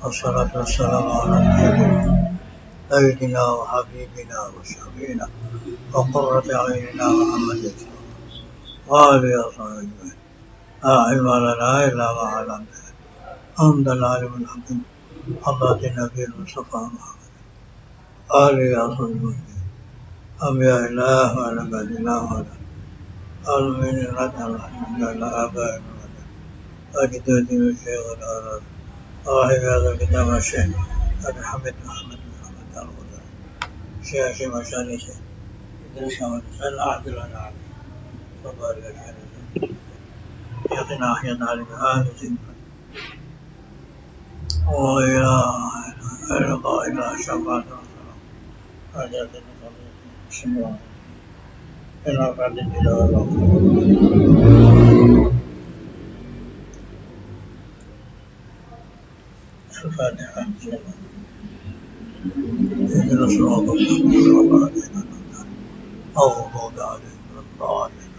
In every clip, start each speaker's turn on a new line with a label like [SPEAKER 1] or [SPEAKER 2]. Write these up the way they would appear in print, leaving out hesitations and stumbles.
[SPEAKER 1] والصلاة والسلام على سيدنا وحبيبنا وشفينا وقرة أعيننا محمد وآله وصحبه لا علم لنا إلا ما علمتنا أنت العليم الحكيم حضرة النبي المصطفى محمد آله وصحبه أنبياء الله ونبي الله آمين رضي الله على آبائنا وأجدادنا الشيخ الأعراض صاحب هذا الكتاب الشيخ أبي حميد محمد بن محمد الغزالي شيخ مشاني شيخ إدريس محمد سأل أعد لنا عليه فبارك عليه شيخنا أحيد علي هذا سنة وإلى لقاء إلى شفاعة والسلام حاجات المصلين الشمال إلى بعد إلى الله الفاتحة اهدنا الصراط المستقيم المغضوب عليهم ولا الضالين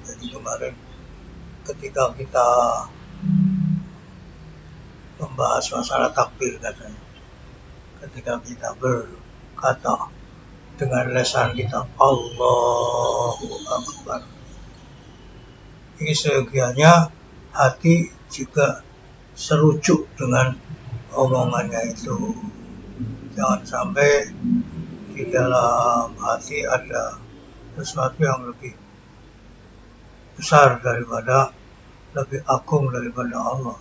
[SPEAKER 1] Jadi kemarin ketika kita membahas masalah takbir katanya, ketika kita berkata dengan lisan kita Allahu Akbar, ini seyogianya hati juga serujuk dengan omongannya itu. Jangan sampai di dalam hati ada sesuatu yang lebih besar daripada, lebih agung daripada Allah.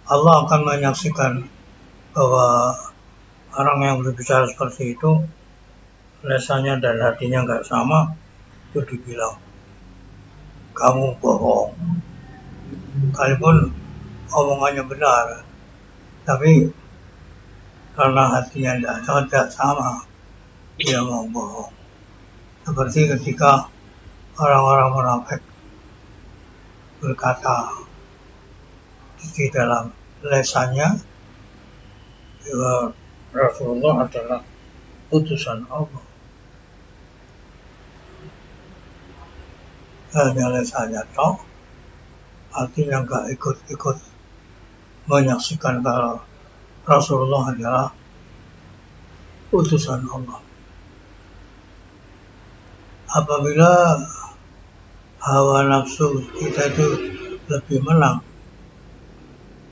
[SPEAKER 1] Allah akan menyaksikan bahwa orang yang berbicara seperti itu, lisannya dan hatinya nggak sama, itu dibilang kamu bohong. Sekalipun omongannya benar, tapi karena hatinya tidak sama, dia mau bohong. Seperti ketika orang-orang munafik berkata di dalam lesannya bahwa Rasulullah adalah utusan Allah. Hanya lesannya toh, artinya nggak ikut-ikut menyaksikan kalau Rasulullah adalah utusan Allah. Apabila hawa nafsu kita itu lebih menang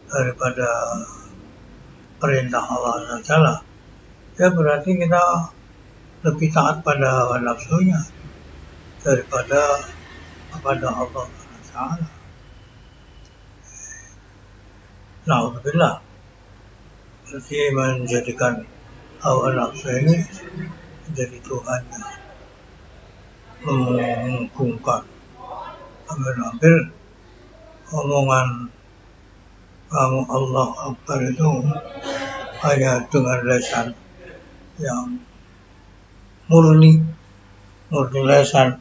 [SPEAKER 1] daripada perintah Allah Ta'ala, ya berarti kita lebih taat pada hawa nafsunya daripada kepada Allah Ta'ala. Alhamdulillah, berarti menjadikan hawa nafsu ini menjadi Tuhannya, mengagungkan, hampir omongan kamu Allah Akbar itu hanya dengan lisan yang murni lisan,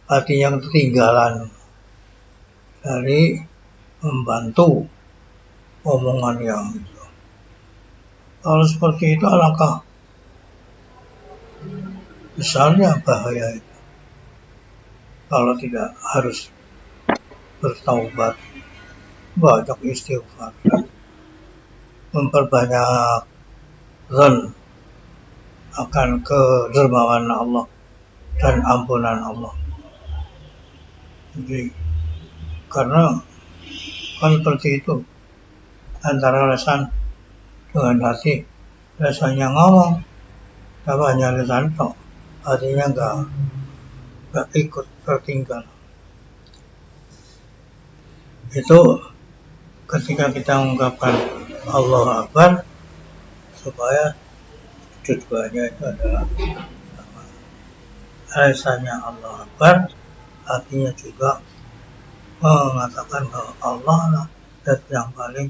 [SPEAKER 1] hati yang ketinggalan dari membantu omongan yang itu. Kalau seperti itu alangkah besarnya bahaya itu. Kalau tidak harus bertaubat, banyak istighfar, memperbanyak zon akan kedermawanan Allah dan ampunan Allah. Jadi karena kan seperti itu, antara lisan dengan hati, lisannya ngomong, tapi hanya lisan tok, hatinya nggak ikut, tertinggal. Itu ketika kita mengungkapkan Allah Akbar, supaya dua-duanya itu adalah sama. Lisannya Allah Akbar, hatinya juga mengatakan bahwa Allah lah zat yang paling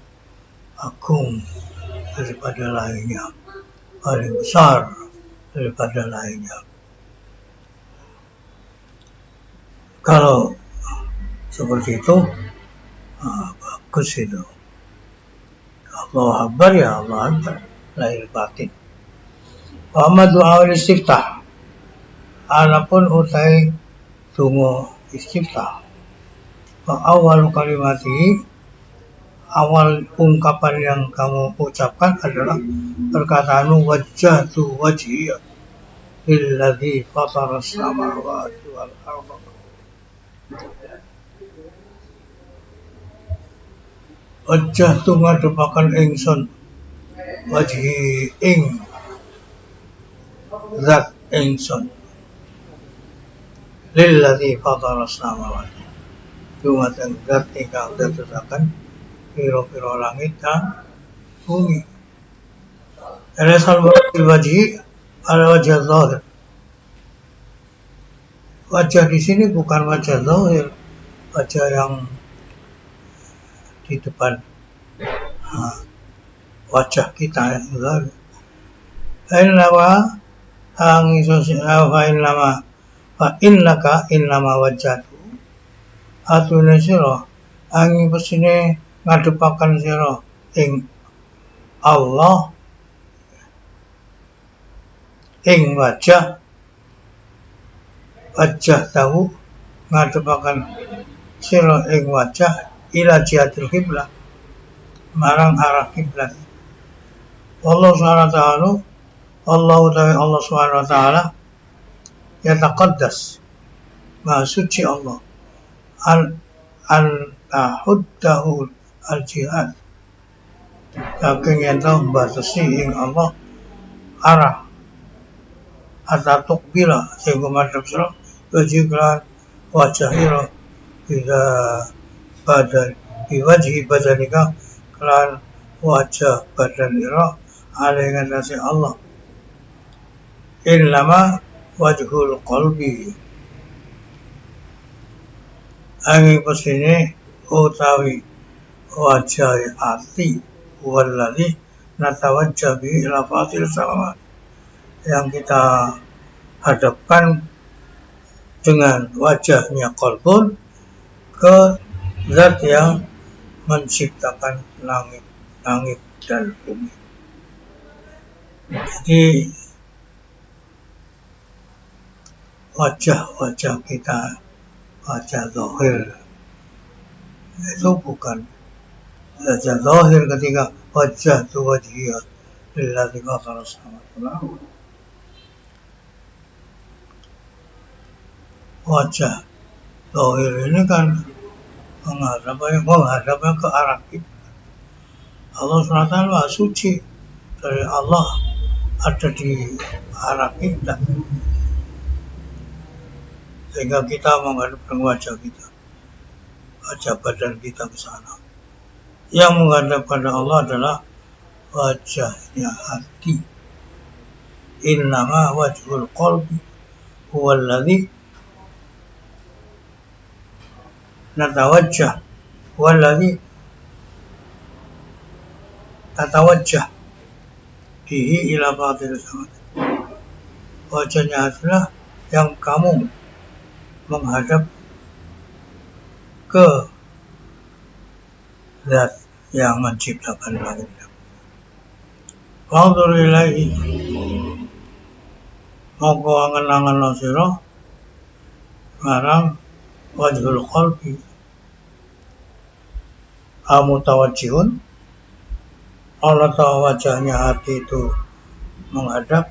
[SPEAKER 1] agung daripada lainnya, paling besar daripada lainnya. Kalau seperti itu, bagus itu. Allah Akbar ya Allah Akbar, lahir batin. Wa doa istiftah, anapun utai tunggu istiftah. Wa awal kalimati, awal ungkapan yang kamu ucapkan adalah perkataan wajjahtu wajhiya lilladzi fatara samawati wal ardh. Wajjahtu ngadepaken ingsun wajhi ing zat ingsun lilladzi fatara samawati dumateng zat ingkang dadosaken pira-pira langit dan bumi. Alasal wajhi ala wajah zahir. Wajah di sini bukan wajah zahir, wajah yang di depan wajah kita yang zahir. Fa innaka wajhatu atune sira angin pesine ngadepaken sira ing Allah ing wajah tahu ngadepaken sira ing wajah ila jihatil qiblah marang arah kiblat. Allah Subhanahu wa ta'ala yataqaddas maha suci Allah an tahuddahu al-jihad saking yen batasi ing Allah arah atatuk bila sehingga madhab sira wajiblan wajah ira ila badan wajhi badanika kelan wajah badan ira alai ngatasi Allah illama wajhul qalbi angin pesine utawi wajah hati walladzi natawajjah bi ila fatil samawat yang kita hadapkan dengan wajahnya qalbun ke zat yang menciptakan langit dan bumi. Jadi wajah kita, wajah zahir itu bukan wajah zahir ketika wajah itu wajhiyah lilladzi fatara samawati wal ardh. Wajah zahir ini kan menghadapnya ke arah kiblat. Allah SWT Maha suci, dari Allah ada di arah kiblat, sehingga kita menghadapkan wajah kita, wajah badan kita ke sana. Yang menghadapkan Allah adalah wajahnya hati. Innama wajhul qalbi huwallazi natawajjah wallazi tatawajjah bihi ila batil samad. Wajahnya adalah yang kamu menghadap ke zat yang menciptakan langit. Wanzur ilaihi mongko angen-angen sira marang wajhul qalbi amutawajjihun Allah tahu wajahnya hati itu menghadap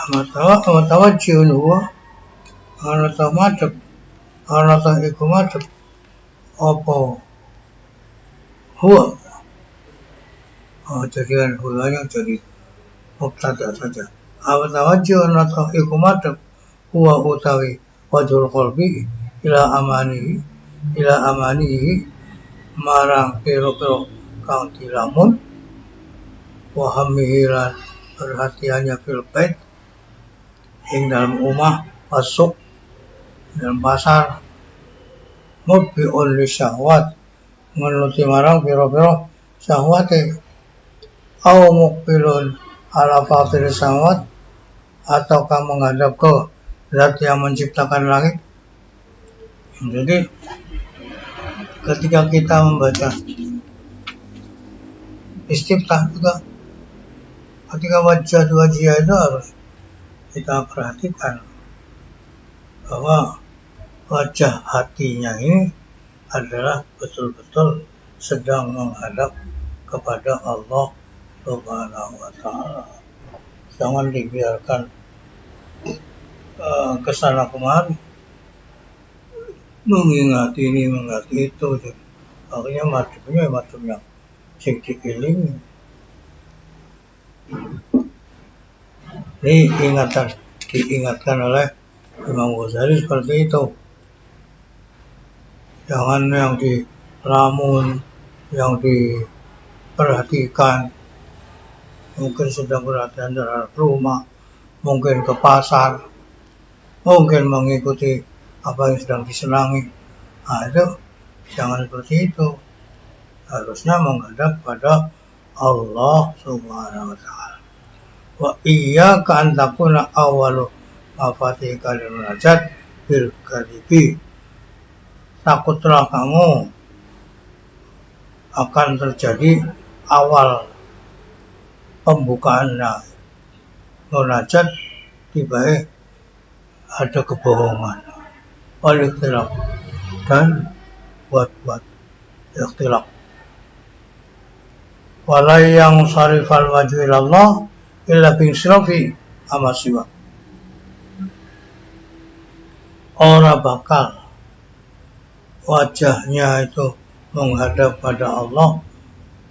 [SPEAKER 1] amutawajjihun huwa Allah tahu madhab Allah tahu iku madhab apa huwa jadi kan hulanya jadi mubtada saja. Amutawajjihun Allah tahu iku madhab huwa utawi wajhul qalbi ila amanihi marang piro-piro kang dilamun wa hammihi lan perhatiannya fil bait ing dalam rumah masuk dalam pasar mubbi'un li syahwat menuti marang piro-piro syahwate au muqbilun ala fatir samawat ataukah menghadap ke zat yang menciptakan langit. Jadi ketika kita membaca istiftah juga ketika wajah itu harus kita perhatikan bahwa wajah hatinya ini adalah betul-betul sedang menghadap kepada Allah Subhanahu wa Ta'ala. Jangan dibiarkan kesana kemari, mengingati ini, mengingati itu. Akhirnya macam yang sing diilingi. Ini diingatkan oleh Imam Ghazali seperti itu. Jangan yang diramun, yang diperhatikan. Mungkin sedang perhatian terhadap rumah, mungkin ke pasar, mungkin mengikuti apa yang sedang disenangi. Nah, itu jangan seperti itu. Harusnya menghadap pada Allah Subhanahu wa Ta'ala. Wa iyyaka an takuna awwalu mafatihika lil munajat bil kadibi. Takutlah kamu akan terjadi awal pembukaannya munajat tiba ada kebohongan, ikhtilaf dan buat ikhtilaf. Walai yang sarifal wajhu ilallah illa binsirafi amasiwa. Orang bakal wajahnya itu menghadap pada Allah,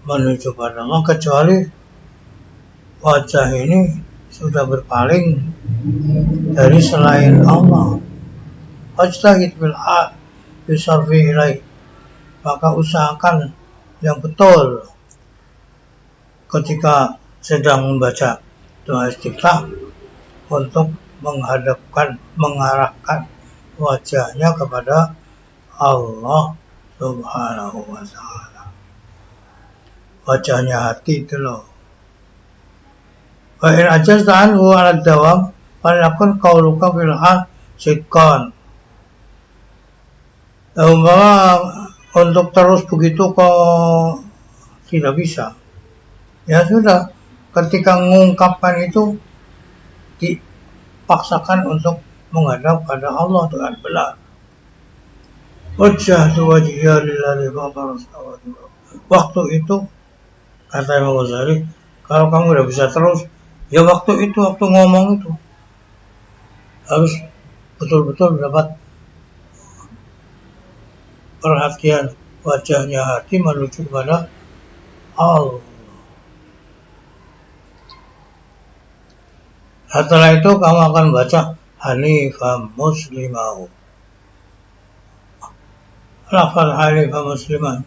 [SPEAKER 1] menuju pada Allah, kecuali wajah ini sudah berpaling dari selain Allah. Wajtahid bil haq bisarfi ilaih. Maka usahakan yang betul ketika sedang membaca doa istiftah untuk mengarahkan wajahnya kepada Allah Subhanahu wa Ta'ala. Wajahnya hati itu loh. Wa in ajazta anhu 'ala dawam falakun qauluka fil hal sidqan. Umpama untuk terus begitu kok tidak bisa, ya sudah, ketika mengungkapkan itu dipaksakan untuk menghadap pada Allah dengan benar. Wajjahtu wajhiya lillazi fatara samawati wal ardh. Waktu itu kata Imam Ghazali, kalau kamu udah bisa terus, ya waktu ngomong itu harus betul-betul dapat perhatian, wajahnya hati menuju kepada Allah. Setelah itu kamu akan baca Hanifah Muslimahu. Lafal Hanifah Musliman.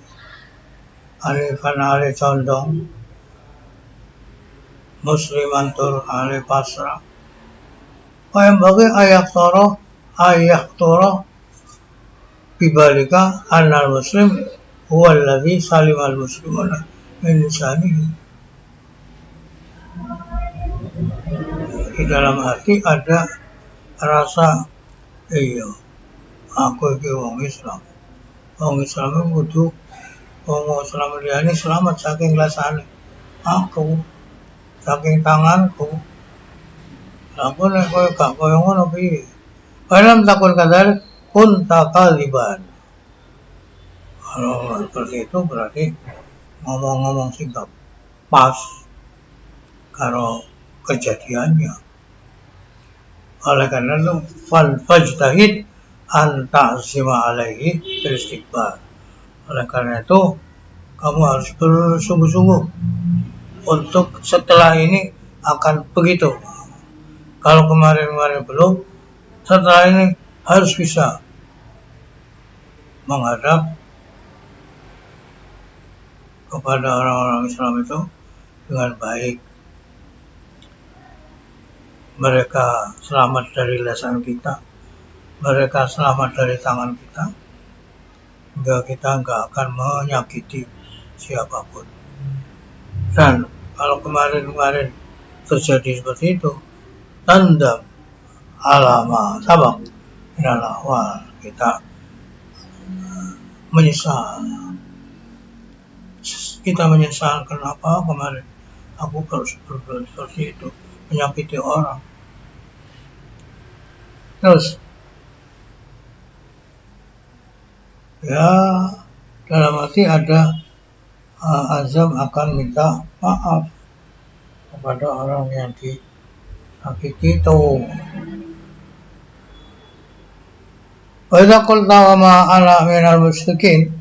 [SPEAKER 1] Hanifan Ali condong, Musliman tur Ali pasrah. Yang bagi ayat toro bibalika anal muslim huwa alladhi salimal muslimuna min lisanihi. Di dalam hati ada rasa iya, aku iki wong Islam. Wong Islam kudu wong Islam liyane selamat saking lasane. Aku saking tanganku. Aku nek koyo gak koyo ngono piye? Alam takun kadar kun takaliban. Kalau seperti itu berarti ngomong-ngomong sing gak pas karo kejadiannya. Oleh karena itu fajtahid an ta'zima alaihi bil istighfar. Oleh karena itu kamu harus bersungguh-sungguh untuk setelah ini akan begitu. Kalau kemarin-kemarin belum, setelah ini harus bisa menghadap kepada orang-orang Islam itu dengan baik. Mereka selamat dari lisan kita, mereka selamat dari tangan kita, hingga kita nggak akan menyakiti siapapun. Dan kalau kemarin-kemarin terjadi seperti itu, tanda alama sabak adalah awal, kita menyesal. Kita menyesal kenapa kemarin aku harus berbuat seperti itu, menyakiti orang. Terus, ya dalam arti ada azam akan minta maaf kepada orang yang disakiti itu. Wa idza qulta wa ma ana minal musyrikin,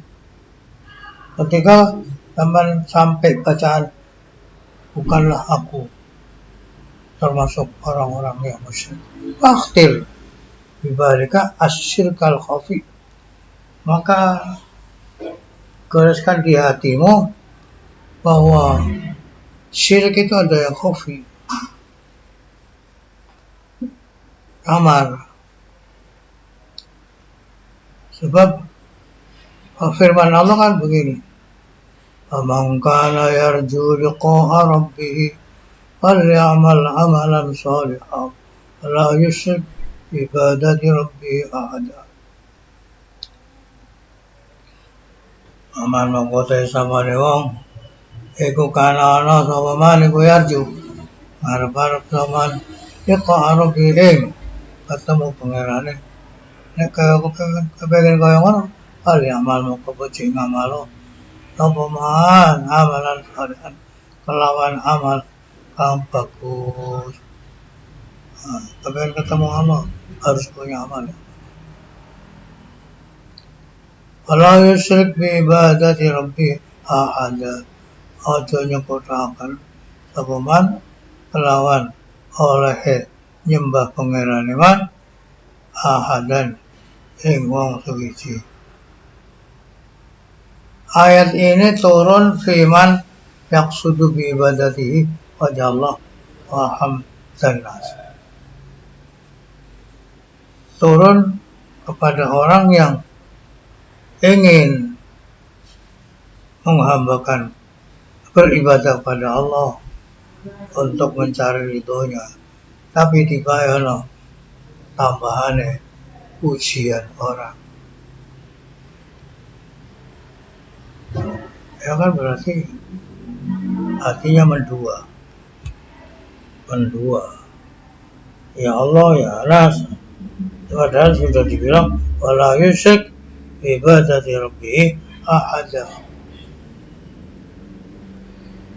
[SPEAKER 1] ketika teman sampai bacaan bukanlah aku termasuk orang-orang yang musyrik, fakhtir bibalika asyirkal khafi, maka goreskan di hatimu bahwa syirik itu ada yang khafi, amar. Sebab firman Allah kan begini, faman kana yarju liqa'a rabbih falyamal amalan shalihan wala yusyrik bi ibadati rabbih ahada. Aman mengkotai sabane wong iku kana ana sapa man iku yarju arep-arep saman liqa'a rabbih, ketemu pangerane. Nek kaya kepengen kaya ngono, falyamal mongko becik ngamalo sapa man amalan shalihan, kelawan amal kang bagus. Kepengen ketemu Allah harus punya amal. Wala yusyrik bi ibadati rabbi ahada, aja nyekutaken sapa man kelawan oleh nyembah pangerane man ahadan ing wong suwiji. Ayat ini turun firman yaqsudu bi ibadatihi wajah Allah wa hamdan nas. Turun kepada orang yang ingin menghambakan beribadah pada Allah untuk mencari ridhonya, tapi dibayar tambahannya pujian orang. Ya kan berarti hatinya mendua. Ya Allah ya Nas, padahal sudah dibilang wala yusyrik ibadati rabbih ahada.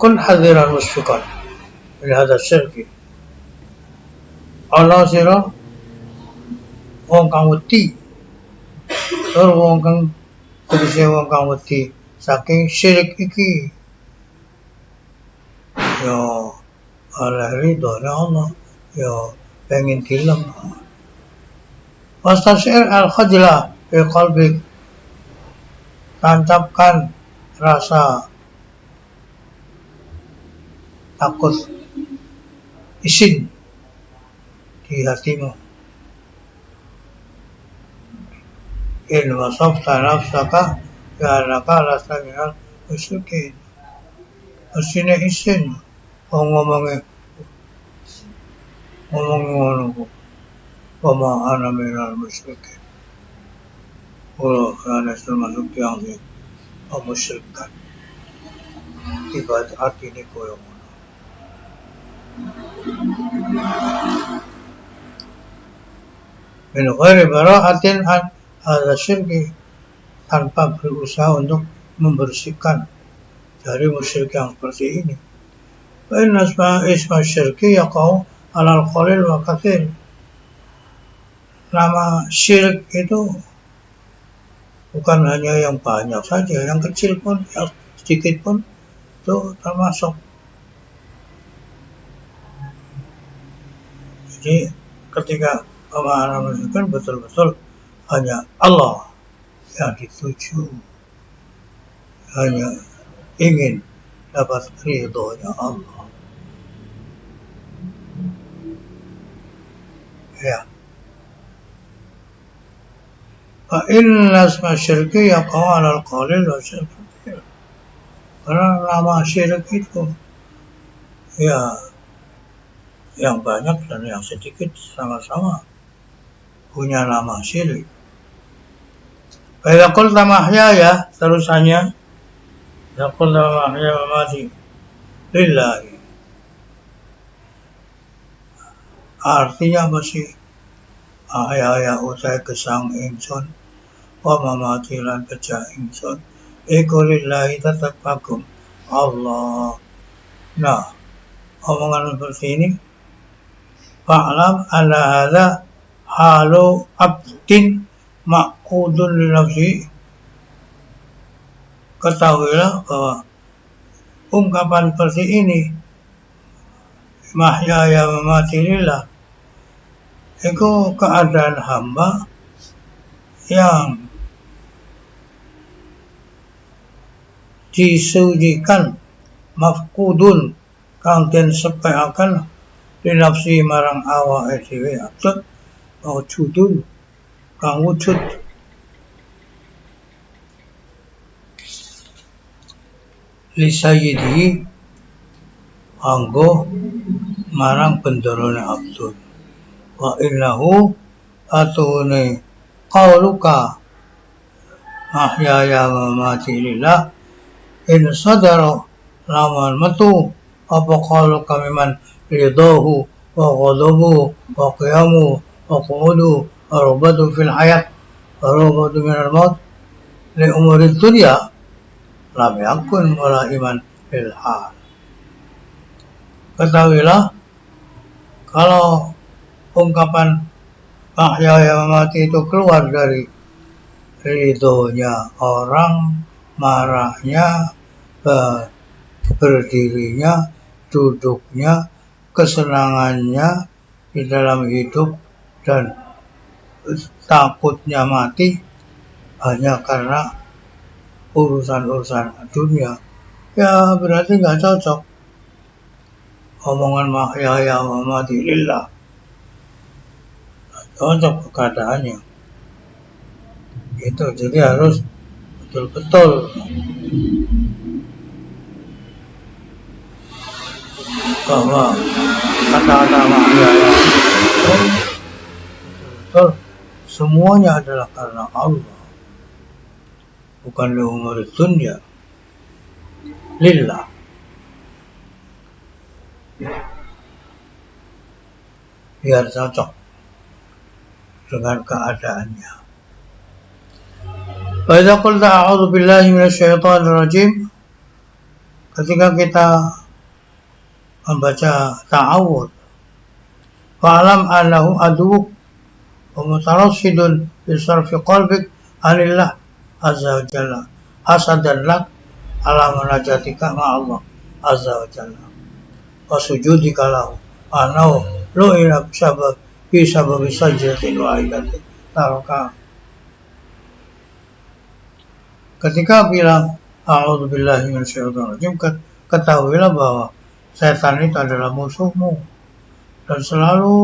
[SPEAKER 1] Kun hadiran musyfiqan min hadha syirki. Allah sira wong kang wedi, tur wong kang tegese wong kang wedi saking syirik iki. Ya oleh ridhonya Allah, ya pengen dilem. Wastasir al-khajla fi qalbik, tancapkan rasa takut isin di hatimu. In wasafta nafsaka bi'annaka lasta minal musyrikin. Asine isin ngomongnya ngono. Wa ma ana minal musyrikin. Ana termasuk yang memusyrikkan. Ibadah hati ini koyo ngono. Min ghairi bara'atin an hadza syirki, tanpa berusaha untuk membersihkan dari musyrik yang seperti ini. Fa inna isma syirki yaqau alal qalil wa katsir. Nama syirik itu bukan hanya yang banyak saja, yang kecil pun, yang sedikit pun itu termasuk. Jadi ketika pemahaman menunjukkan betul-betul hanya Allah yang dituju, hanya ingin dapat ridhonya Allah. Ya. Fa inna asma syirki yaqau 'alal qalil wa syirki. Karena nama syirik itu ya yang banyak dan yang sedikit sama-sama punya nama syirik. Fa qulta mahyaya, terusannya yaqul mahya wa mati lillahi. Artinya masih ahya utai gesang ingsun wa mamati lan pecah ingsun iku lillahi tetap kagum Allah. Nah, omongan seperti ini fa'lam ala hadza halu abdin ma'qudun li nafsi. Ketahuilah bahwa ungkapan seperti ini mahyaya mamati lillah itu keadaan hamba yang disujikan mafkudun kang den sepeaken linafsi marang awake dhewe abad wujudun kang wujud li sayyidi anggo marang bendarane abdul wa innahu atune qauluka mahyaya mamati lillah in sadara laman metu apa qauluka miman ridahu wa ghadabu wa qiyamu wa qu'udu wa rubatu fil hayat wa rubatu minal maut li umuri dunya lam yakun wala iman fil hal. Ketahuilah kalau ungkapan mahyaya mamati itu keluar dari ridhonya orang, marahnya, berdirinya, duduknya, kesenangannya di dalam hidup dan takutnya mati hanya karena urusan-urusan dunia, ya berarti nggak cocok omongan mahyaya mamati lillah, cocok keadaannya itu. Jadi harus betul-betul bahwa kata-kata mahyaya betul semuanya adalah karena Allah, bukan li umuri dunya, lillah. Biar cocok dengan keadaannya. Wa idza qulta a'udzu billahi minasyaitonir rajim, ketika kita membaca ta'awudz, fa'lam annahu aduwwuk wa mutarassidun bi sarfi qalbik anillah azza wa jalla hasadan lak ala munajatika ma Allah azza wa jalla wa sujudika lahu anau lo ila sabab fi sabab sajdatin wahidatin taraka. Ketika bilang a'udzubillahi minasyaitonir rajim, ketahuilah bahwa setan itu adalah musuhmu dan selalu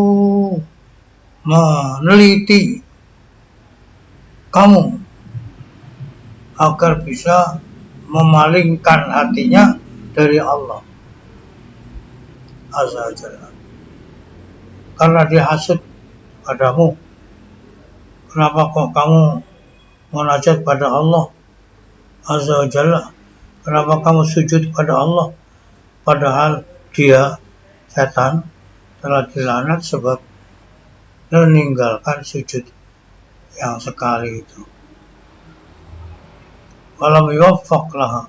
[SPEAKER 1] meneliti kamu agar bisa memalingkan hatinya dari Allah azza wa jalla, karena dia hasud padamu. Kenapa kok kamu munajat pada Allah azza wa jalla? Kenapa kamu sujud pada Allah? Padahal dia, setan, telah dilaknat sebab meninggalkan sujud yang sekali itu. Walam yuwaffaq laha,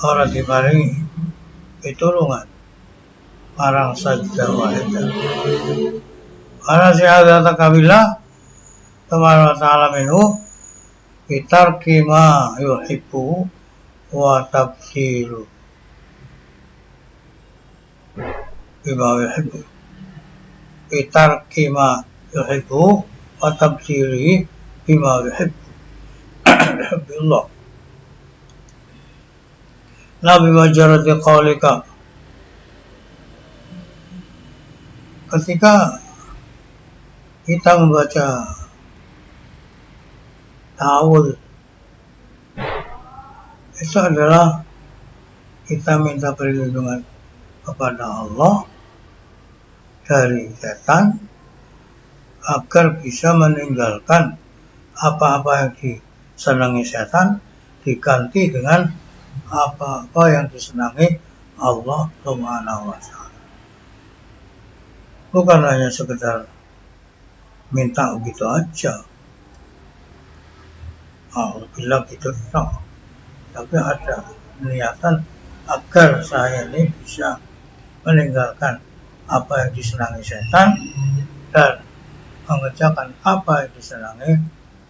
[SPEAKER 1] orang diparingi pitulungan marang sajdah wahidah. Karena syahadat kabilah Taala ta'ala minhu bitarki ma yuhibbu wa tabsiru bima yuhibbu, bitarki ma yuhibbu wa tabsirihi bima yuhibbu. Alhamdulillah. Nabi majarati qaulika, ketika kita membaca ta'awudz itu adalah kita minta perlindungan kepada Allah dari setan agar bisa meninggalkan apa-apa yang disenangi setan, diganti dengan apa-apa yang disenangi Allah Subhanahu wa ta'ala. Bukan hanya sekedar minta begitu aja. Bilang gitu no. Tapi ada niatan agar saya ini bisa meninggalkan apa yang disenangi setan dan mengerjakan apa yang disenangi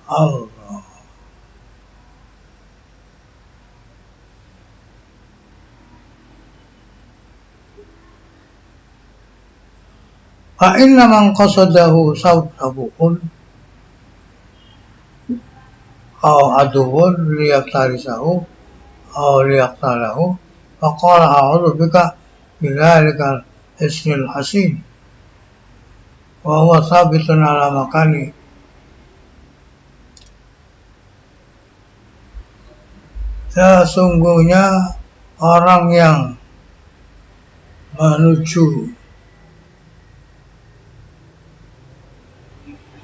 [SPEAKER 1] Allah. Fa inna man qasadahu sawtabuun aw aduwwun liyaqtarisahu aw liyaqtalahu faqala a'udzu bika bidzalikal ismil hasin wa huwa sabitun ala makani. Sesungguhnya orang yang menuju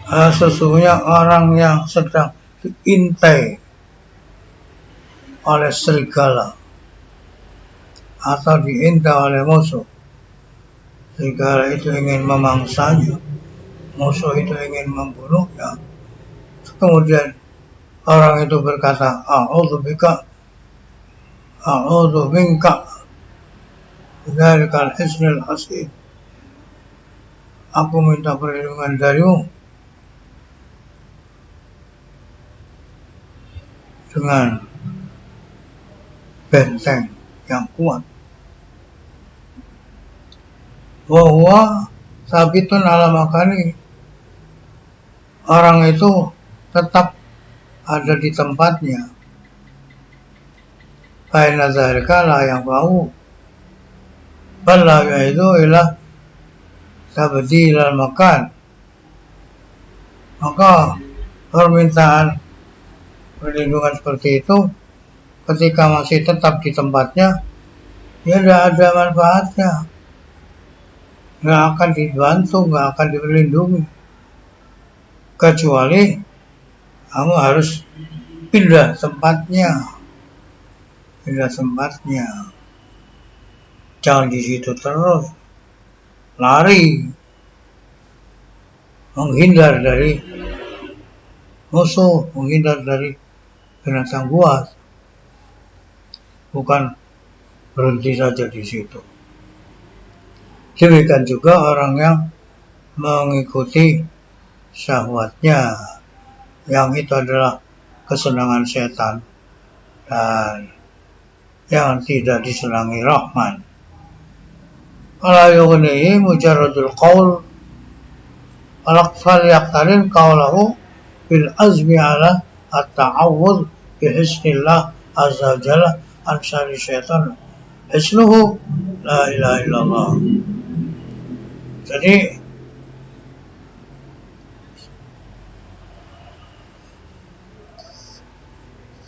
[SPEAKER 1] sesungguhnya orang yang sedang diintai oleh serigala atau diintai oleh musuh. Serigala itu ingin memangsanya, musuh itu ingin membunuhnya. Kemudian orang itu berkata, a'udzu minka dzalikal hisnil hasin. Aku minta perlindungan darimu dengan benteng yang kuat. Bahwa sabitun ala makani, orang itu tetap ada di tempatnya. Faina dzalika la yang bau balla itu ila tabdilal makan. Maka permintaan perlindungan seperti itu ketika masih tetap di tempatnya, ya tidak ada manfaatnya, nggak akan dibantu, nggak akan dilindungi, kecuali kamu harus pindah tempatnya, jangan di situ terus, lari, menghindar dari musuh, menghindar dari binatang buas, bukan berhenti saja di situ. Demikian juga orang yang mengikuti syahwatnya, yang itu adalah kesenangan setan dan yang tidak disenangi Rahman. Ala yughnihi mujarradul qaul falyaqtarin qawlahu bil azmi ala at-ta'awudz bi hisnillah azza jalla an syarri syaitan. Hisnuhu la ilaha illallah. Jadi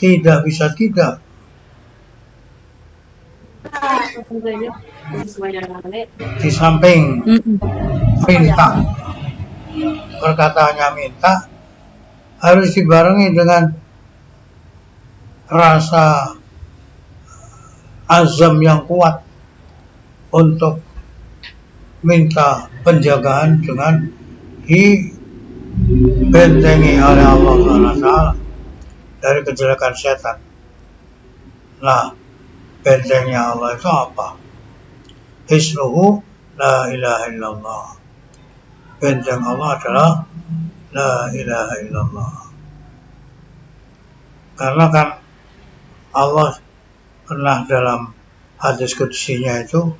[SPEAKER 1] tidak bisa tidak di samping minta, perkataannya minta harus dibarengi dengan rasa azam yang kuat untuk minta penjagaan dengan dibentengi oleh Allah SWT dari kejelekan setan. Nah, bentengnya Allah itu apa? Hisnuhu la ilaha illallah. Benteng Allah adalah la ilaha illallah. Karena kan Allah pernah dalam hadis qudsinya itu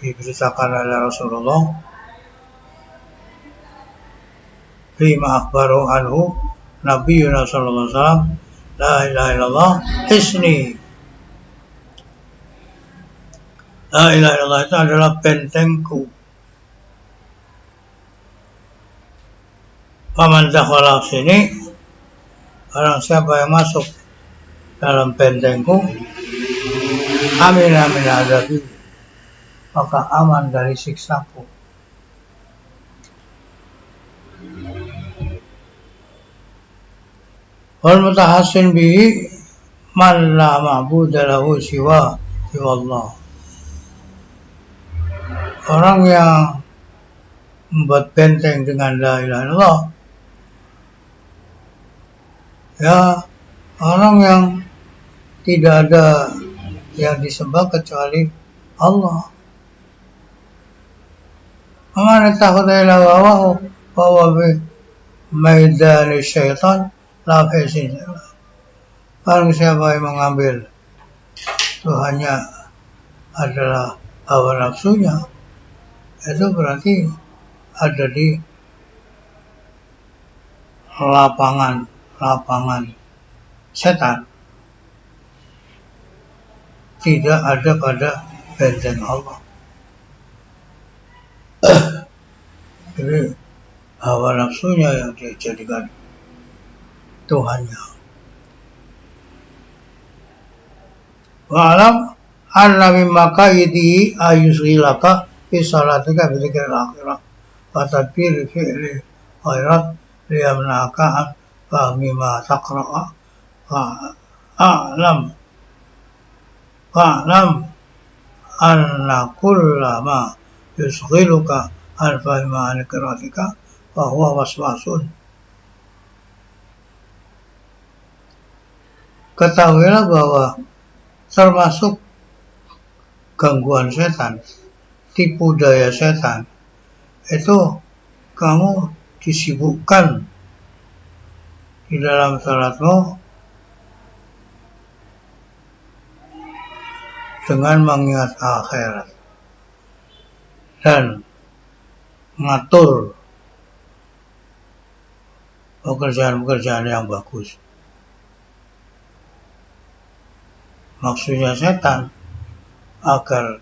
[SPEAKER 1] diberitakan oleh Rasulullah fima akhbaru anhu Nabiyyuna sallallahu alaihi wasallam, la ilaha illallah hisni. La ilaha illallah itu adalah bentengku. Paman dakhala sini, orang siapa yang masuk dalam bentengku, amin adabi, maka aman dari siksaku. Wal mutahassin bihi man la ma'buda lahu siwa Allah. Orang yang membuat benteng dengan la ilaha illallah. Ya, orang yang tidak ada yang disembah kecuali Allah. Man ittakhadha ilahahu fahuwa fi maidani syaitan la fi sijil. Barang siapa yang mengambil Tuhannya adalah hawa nafsunya, itu berarti ada di lapangan setan, tidak ada pada benteng Allah. Jadi hawa nafsunya yang dijadikan Tuhannya. Wa'alam anna mimma qaidi ayusghilaka fi salatika bi dzikril akhirah wa tadbir fi'li khairat liyamna'aka an fahmi ma taqra'a fa'lam anna kullama yusghiluka an fahmi ma'ani qira'atika fa huwa waswasun. Ketahuilah bahwa termasuk gangguan setan, tipu daya setan, itu kamu disibukkan di dalam salatmu dengan mengingat akhirat dan mengatur pekerjaan-pekerjaan yang bagus. Maksudnya setan agar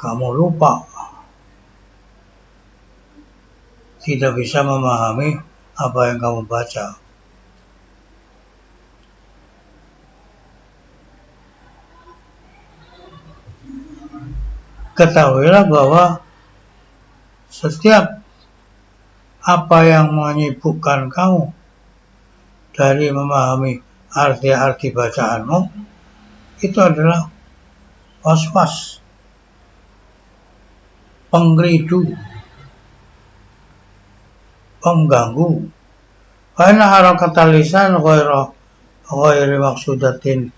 [SPEAKER 1] kamu lupa, tidak bisa memahami apa yang kamu baca. Ketahuilah bahwa setiap apa yang menyibukkan kamu dari memahami arti-arti bacaanmu, itu adalah waswas, penggelidu, pengganggu. Karena harakatul lisan ghairi maksudatin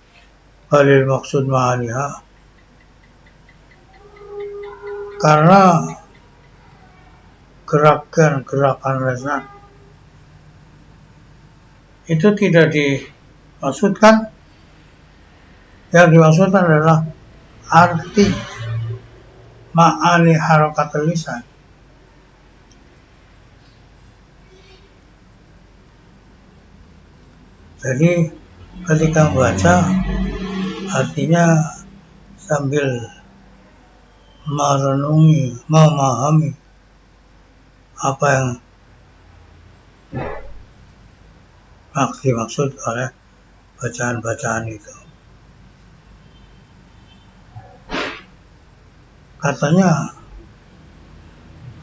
[SPEAKER 1] balil maksud ma'aniha. Karena gerakan lisan itu tidak dimaksudkan. Yang dimaksudkan adalah arti ma'ani harakatul lisan. Jadi ketika membaca, artinya sambil merenungi, memahami apa yang dimaksud oleh bacaan-bacaan itu. Katanya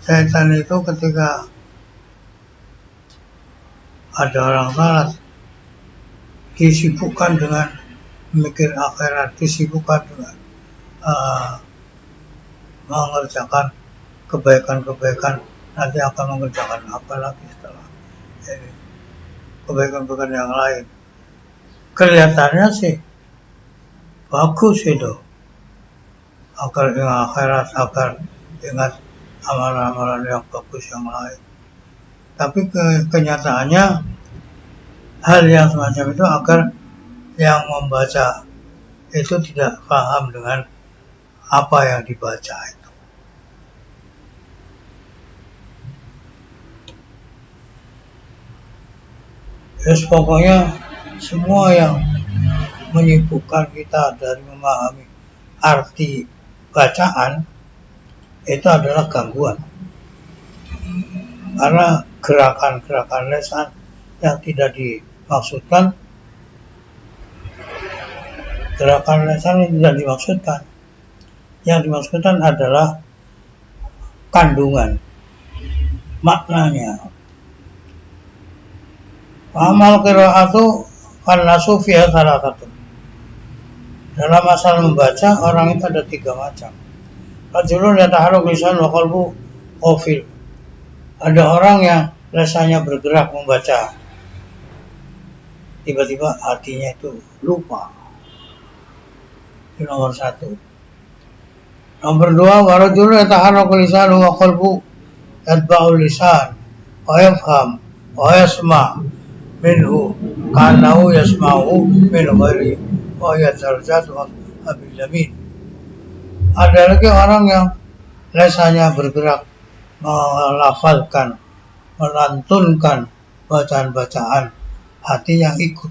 [SPEAKER 1] setan itu ketika ada orang salat disibukkan dengan mikir akhirat, disibukkan dengan mengerjakan kebaikan-kebaikan, nanti akan mengerjakan apa lagi setelah ini, kebaikan-kebaikan yang lain. Kelihatannya sih bagus itu, agar ingat akhirat, agar ingat amalan-amalan yang bagus yang lain. Tapi kenyataannya hal yang semacam itu agar yang membaca itu tidak paham dengan apa yang dibaca itu. Terus pokoknya semua yang menyibukkan kita dari memahami arti bacaan itu adalah gangguan. Karena gerakan-gerakan lisan yang tidak dimaksudkan, gerakan lisan yang tidak dimaksudkan, yang dimaksudkan adalah kandungan, maknanya. Amal qiraatu fannasu fiha salatun. Dalam masalah membaca, orang itu ada 3 macam. Rajulun yataharrak lisan wa qalbu ghafil. Ada orang yang rasanya bergerak membaca, tiba-tiba hatinya itu lupa. Itu nomor satu. Nomor dua, warajul yataharraku lisanu wa qalbu yatba'u lisan wa yafham wa yasma' minhu ka'annahu yasma'u min ghairi wa yatarjatu abil yamin. Ada lagi orang yang lisannya bergerak melafalkan, melantunkan bacaan-bacaan, hatinya ikut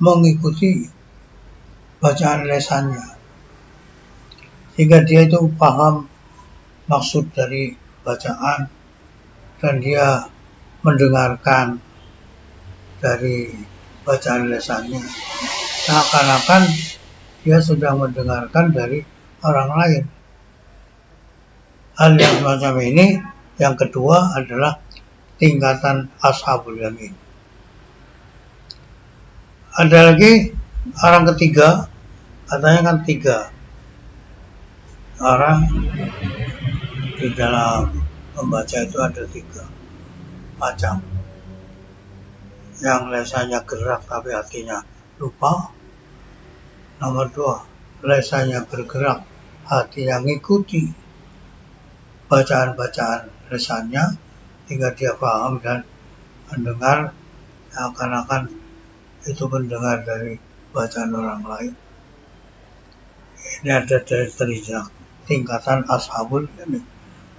[SPEAKER 1] mengikuti bacaan lisannya, sehingga dia itu paham maksud dari bacaan dan dia mendengarkan dari bacaan lisannya, seakan-akan dia sedang mendengarkan dari orang lain. Hal yang semacam ini, yang kedua adalah tingkatan ashabul yamin. Ada lagi orang ketiga, katanya kan tiga orang di dalam membaca itu ada tiga macam. Yang lisannya gerak tapi hatinya lupa. Nomor dua, lisannya bergerak, hatinya ngikuti bacaan-bacaan lisannya hingga dia paham dan mendengar seakan-akan itu mendengar dari bacaan orang lain. Ini ada dari tingkatan ashabul yamin.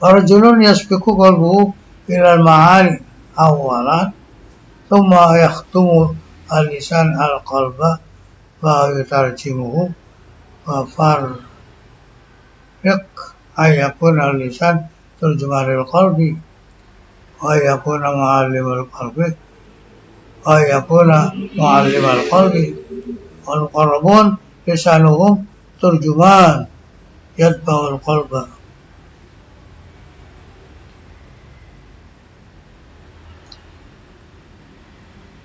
[SPEAKER 1] Rajulun yasbiqu qalbuhu ilal ma'ani awalan thumma yakhtumu al-lisan al-qalba wa yutarjimuhu wa farriq ayakun al-lisan turjumanil qalbi wa yakuna mu'allimal qalbi wa yakuna mu'allimal qalbi wal qarabun lisanuhum turjuman yatba'ul qalba.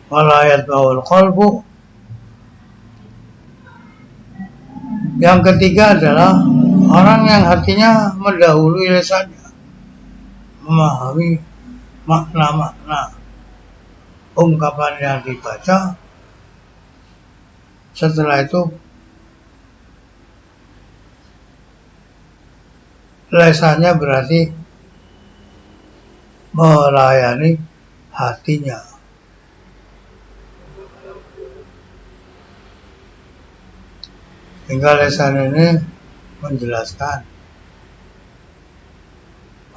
[SPEAKER 1] Wala yatba'ul qalbu. Yang ketiga adalah orang yang hatinya mendahului lisannya, memahami makna-makna ungkapan yang dibaca. Setelah itu lisannya berarti melayani hatinya. Hingga lisan ini menjelaskan,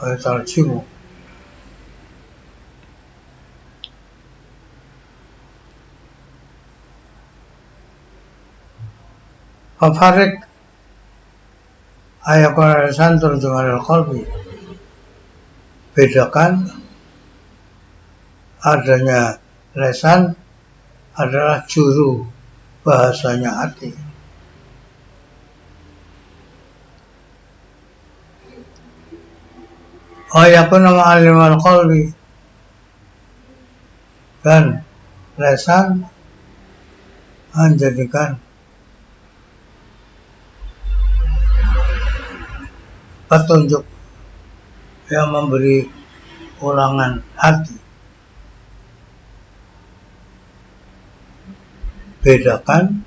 [SPEAKER 1] tarjimu. Fafarik ayakun lisan turjumanil qalbi. Bedakan adanya lisan adalah juru bahasanya hati. Ayakun mu'allimal qalbi, dan lisan menjadikan petunjuk yang memberi ulangan hati. Bedakan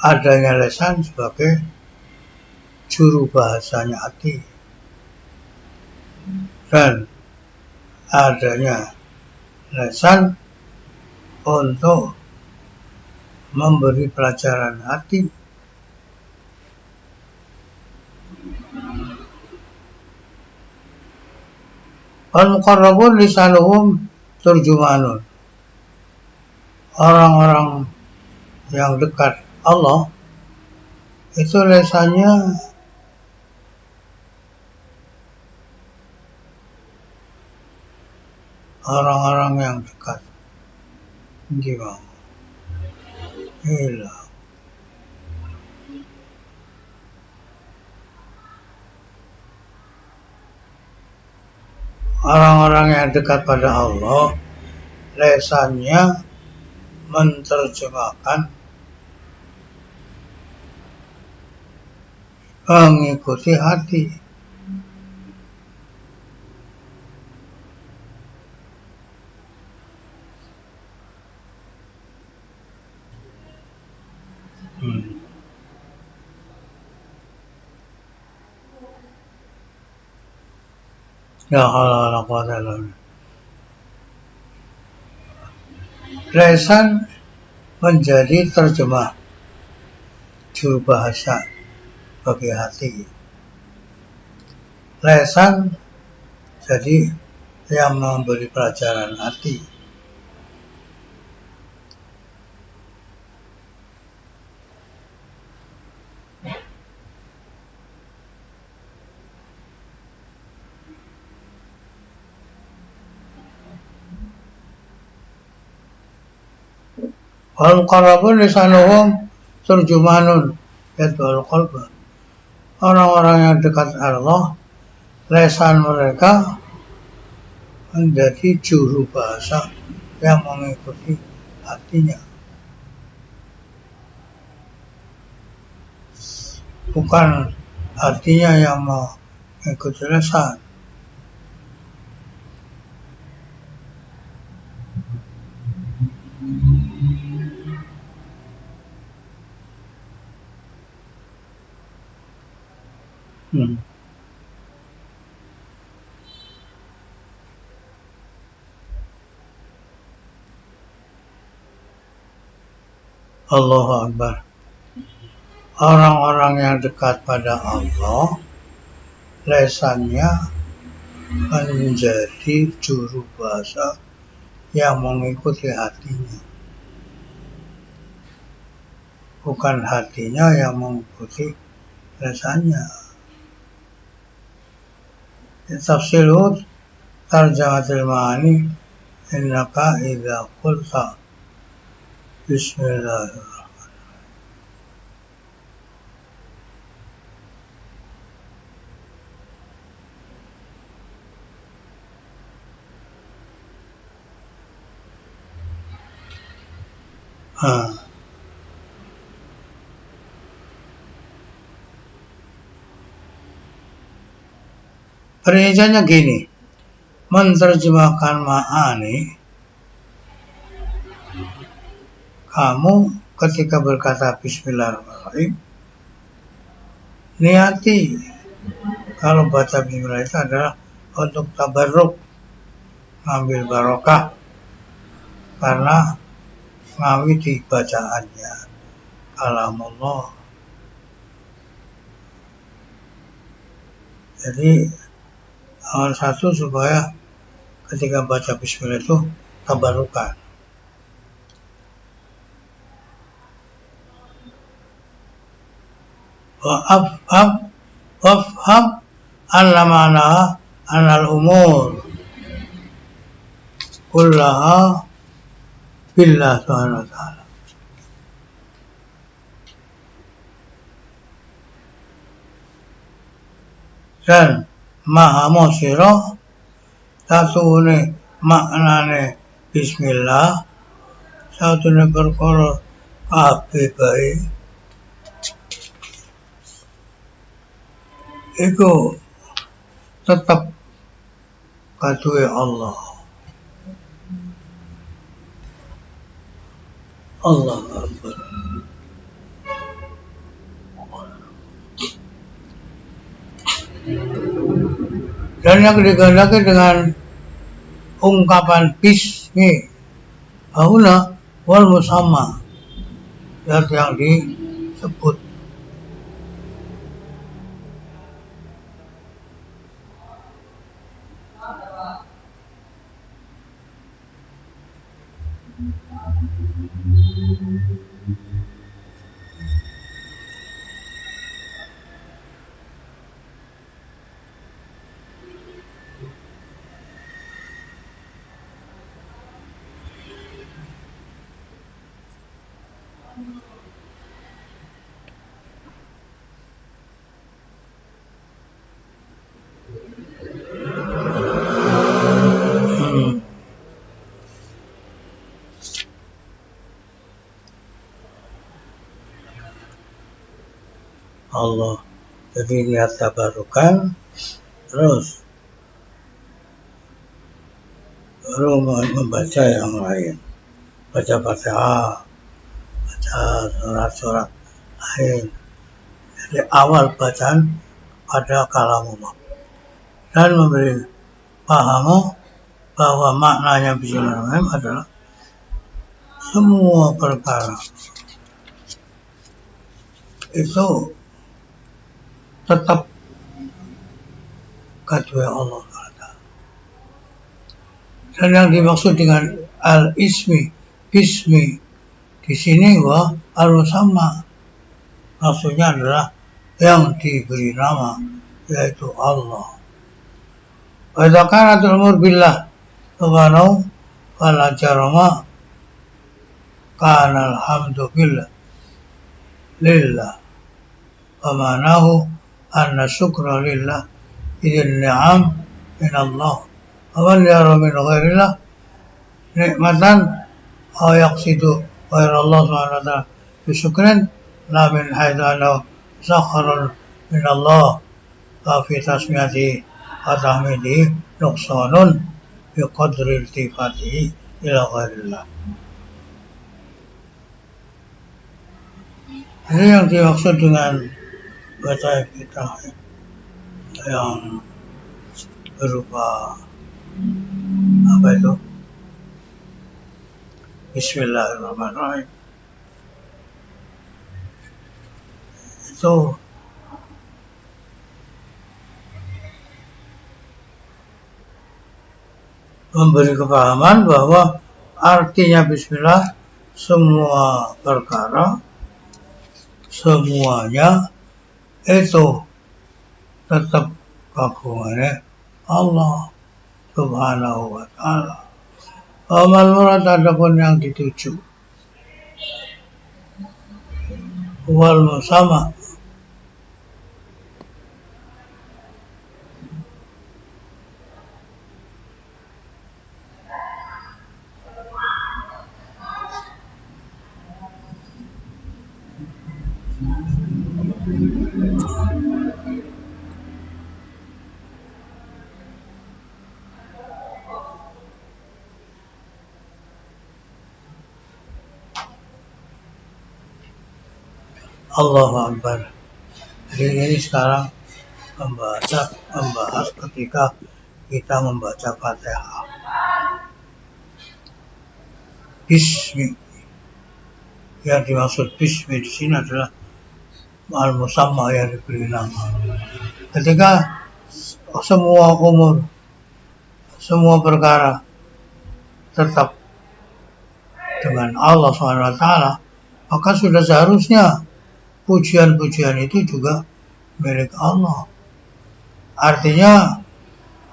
[SPEAKER 1] adanya lisan sebagai juru bahasanya hati dan adanya lisan untuk memberi pelajaran hati. Al-muqarrabun lisanuhum turjumanun. Orang-orang yang dekat Allah itu lisannya orang-orang yang dekat. Gimana? Hilang. Orang-orang yang dekat pada Allah, lisannya menerjemahkan, mengikuti hati. La haula wala quwwata illa billah. Lesan menjadi terjemah juru bahasa bagi hati. Lesan jadi yang memberi pelajaran hati. Wal qarabun lisanuhum turjumanun yadul qalba. Orang-orang yang dekat Allah, lesan mereka menjadi juru bahasa yang mengikuti hatinya. Bukan hatinya yang mengikuti lesan. Allahu Akbar. Orang-orang yang dekat pada Allah, lesannya menjadi juru bahasa yang mengikuti hatinya. Bukan hatinya yang mengikuti lesannya. Tafsirul tarjamatul ma'ani innaka idza qulta bismillahirrahmanirrahim. Perinciannya gini, menerjemahkan ma'ani, kamu ketika berkata bismillahirrahmanirrahim, niati kalau baca bismillah itu adalah untuk tabarruk, ngambil barokah karena ngawiti bacaannya kalamullah. Jadi awal satu supaya ketika baca bismillah itu tabarukan. Wafham anna ma'naha anal umur kullaha billah subhanahu wa ta'ala. Dan maha musiro satune maknane bismillah, satune perkara kabeh bae iku tetap kaduwe Allah. Allah Akbar. Dan yang digandaki dengan ungkapan bismi hauna wal musamma, yang disebut. Allah. Jadi niat tabarukan, terus baru membaca yang lain, baca Fatihah, baca surat-surat lain. Jadi awal bacaan pada kalamullah dan memberi pahamu bahwa maknanya Bismillahirrahmanirrahim adalah semua perkara itu tetap kadwe Allah Ta'ala. Dan yang dimaksud dengan al-ismi, bismi di sini al-musamma, maksudnya adalah yang diberi nama, yaitu Allah. Wa idza kanat al-umur billah subhanahu wa la jarama kana alhamdu billah lillah wa ma'nahu anna syukra lillah idin ni'am min Allah wa man yara min ghairillah nikmatan aw yaqsidu ghair Allah subhanahu wa ta'ala bisyukrin la min haitsu annahu sakharun min Allah wa fi tasmiyatihi wa tahmidihi nuqsanun bi qadri iltifatihi ila ghairillah. Ini yang dimaksud dengan baca kita yang berupa apa itu? Bismillahirrahmanirrahim. Itu memberi kepahaman bahwa artinya Bismillah semua perkara, semuanya itu tetap kagungannya Allah Subhanahu wa ta'ala. Amal murad adapun yang dituju wal musamma Allahu Akbar. Jadi ini sekarang membahas ketika kita membaca Fatihah. Bismi, yang dimaksud bismi di sini adalah al-musamma yang diberi nama. Ketika semua umur, semua perkara tetap dengan Allah SWT, maka sudah seharusnya pujian-pujian itu juga milik Allah. Artinya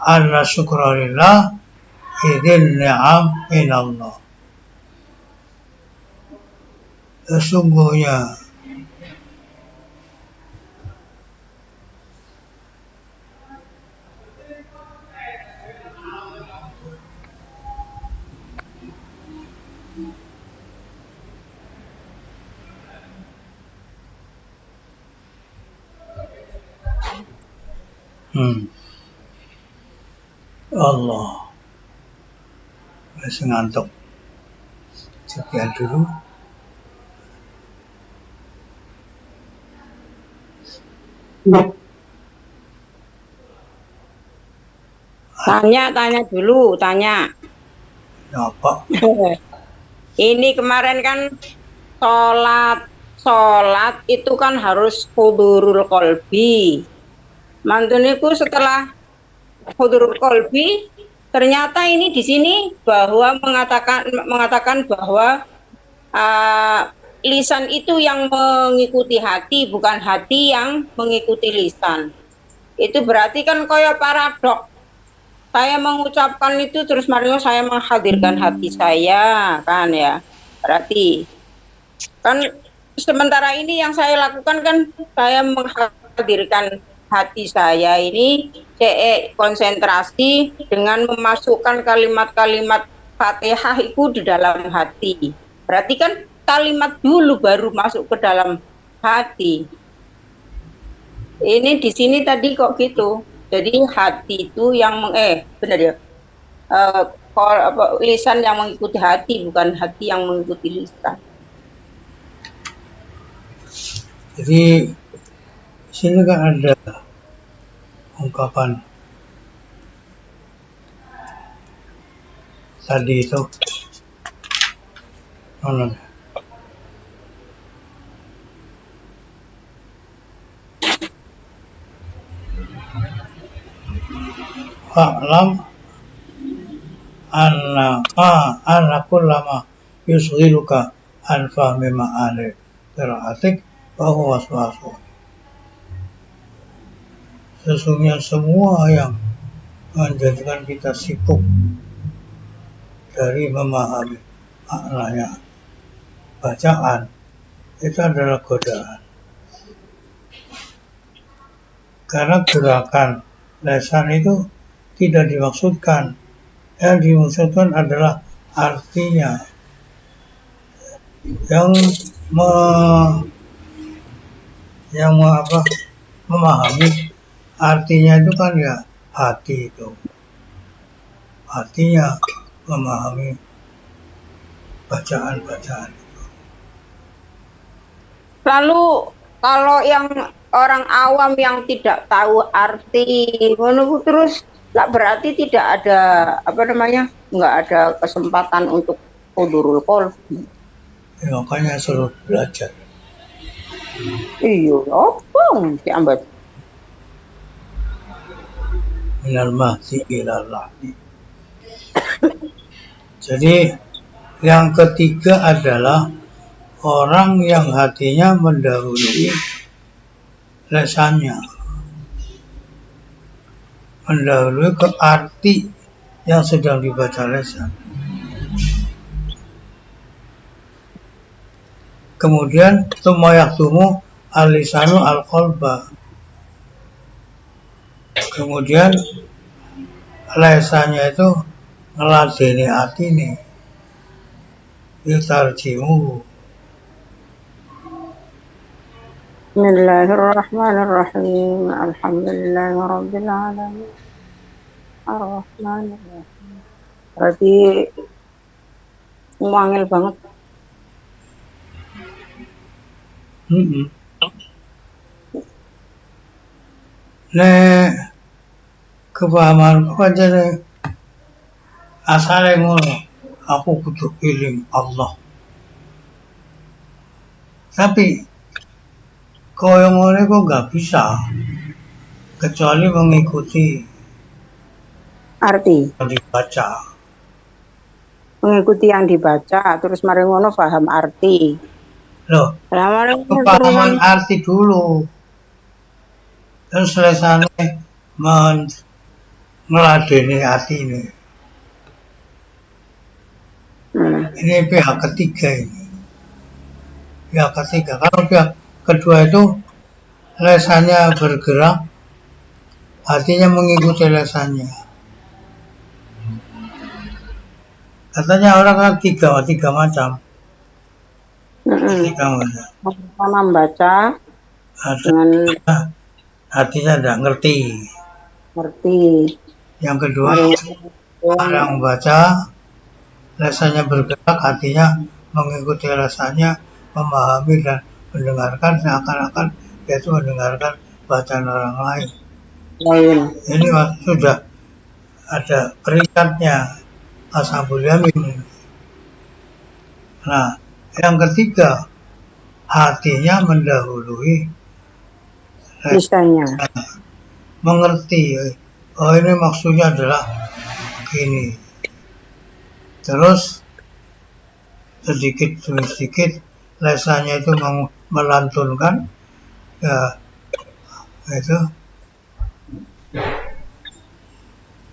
[SPEAKER 1] anna syukra lillah idin ni'am minallah. Sesungguhnya Allah masih ngantuk. Sekian dulu.
[SPEAKER 2] Tanya dulu.
[SPEAKER 1] Apa?
[SPEAKER 2] Ini kemarin kan sholat itu kan harus hudurul qalbi. Mantuniku setelah hudurul qalbi, ternyata ini di sini bahwa mengatakan bahwa lisan itu yang mengikuti hati, bukan hati yang mengikuti lisan. Itu berarti kan koyo paradok. Saya mengucapkan itu terus Mario saya menghadirkan hati saya, kan ya. Berarti kan sementara ini yang saya lakukan kan saya menghadirkan hati saya ini konsentrasi dengan memasukkan kalimat-kalimat Fatihah itu di dalam hati. Berarti kan kalimat dulu baru masuk ke dalam hati. Ini di sini tadi kok gitu. Jadi hati itu yang benar ya. Lisan yang mengikuti hati, bukan hati yang mengikuti lisan.
[SPEAKER 1] Jadi sini kan ada ungkapan tadi itu mana? Fa'lam anna kullama yusghiluka an fahmi ma'ani qira'atik wa huwa waswasu. Sesungguhnya semua yang menjadikan kita sibuk dari memahami maknanya bacaan itu adalah godaan. Karena gerakan lesan itu tidak dimaksudkan. Yang dimaksudkan adalah artinya. Memahami artinya itu kan ya hati itu. Artinya memahami bacaan-bacaan itu.
[SPEAKER 2] Lalu kalau yang orang awam yang tidak tahu arti, terus berarti tidak ada nggak ada kesempatan untuk hudurul qalbi.
[SPEAKER 1] Ya, makanya suruh belajar.
[SPEAKER 2] Iya, apa diambil?
[SPEAKER 1] Minal mahdi ilal lahdi. Jadi yang ketiga adalah orang yang hatinya mendahului lesannya, mendahului ke arti yang sedang dibaca lesan. Kemudian tumayaktumu al-lisanu al-qalba. Kemudian lesannya itu ngeladeni hati nih. Yutarjimu.
[SPEAKER 2] Bismillahirrahmanirrahim. Alhamdulillahirabbil alamin. Ar-Rahmanirrahim. Berarti wangil banget.
[SPEAKER 1] Kepahaman apa aja asalnya ngono. Aku kudu iling Allah. Tapi koyo ngono kok gak bisa kecuali mengikuti
[SPEAKER 2] arti
[SPEAKER 1] yang dibaca.
[SPEAKER 2] Mengikuti yang dibaca terus mari ngono paham arti.
[SPEAKER 1] Loh, kepahaman arti dulu. Terus lesane meladeni hati ini. Ini pihak ketiga ini. Pihak ketiga. Kalau pihak kedua itu lesannya bergerak, hatinya mengikuti lesannya. Katanya orang kan tiga macam. Tiga macam.
[SPEAKER 2] Pertama membaca, dengan
[SPEAKER 1] hatinya tidak ngerti. Yang kedua orang membaca, lesannya bergerak, hatinya mengikuti lesannya, memahami dan mendengarkan seakan-akan yaitu mendengarkan bacaan orang lain. Ini sudah ada perikatnya ashabul yamin. Nah, yang ketiga hatinya mendahului
[SPEAKER 2] lisannya.
[SPEAKER 1] Mengerti. Oh, ini maksudnya adalah gini. Terus sedikit demi sedikit lesannya itu melantunkan ya itu